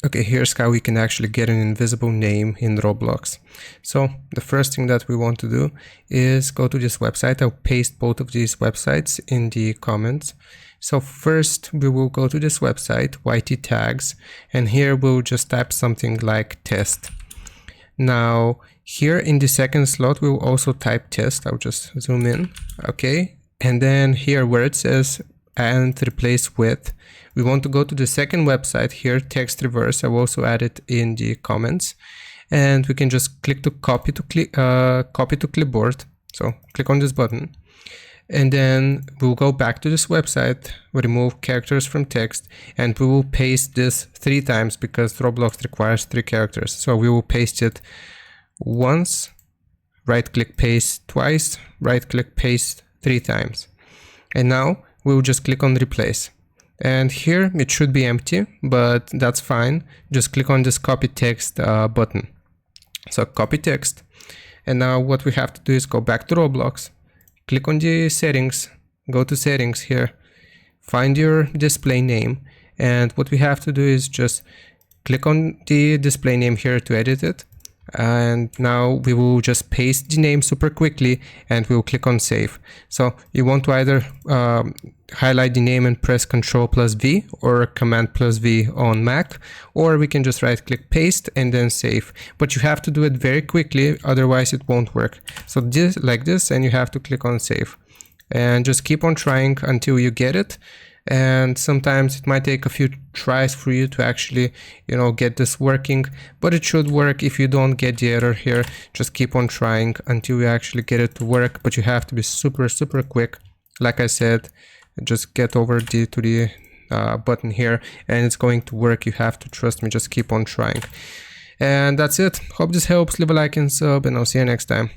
Okay, here's how we can actually get an invisible name in Roblox. So the first thing that we want to do is go to this website. I'll paste both of these websites in the comments. So first we will go to this website, YT tags, and here we'll just type something like test. Now here in the second slot we'll also type test. I'll just zoom in. Okay, and then here where it says and replace with, we want to go to the second website here, text reverse. I will also add it in the comments, and we can just click to copy to clipboard. So click on this button, and then we'll go back to this website, remove characters from text, and we will paste this 3 times because Roblox requires 3 characters. So we will paste it once, right click paste twice, right click paste 3 times, and now we'll just click on replace. And here it should be empty, but that's fine. Just click on this copy text button. So copy text. And now what we have to do is go back to Roblox, click on the settings, go to settings here, find your display name. And what we have to do is just click on the display name here to edit it. And now we will just paste the name super quickly and we'll click on save. So you want to either highlight the name and press Ctrl+V or Command+V on Mac, or we can just right click paste and then save, but you have to do it very quickly, otherwise it won't work. So just like this, and you have to click on save and just keep on trying until you get it. And sometimes it might take a few tries for you to actually, get this working, but it should work. If you don't get the error here, just keep on trying until you actually get it to work, but you have to be super quick. Like I said, just get over to the button here and it's going to work. You have to trust me, just keep on trying. And that's it. Hope this helps. Leave a like and sub, and I'll see you next time.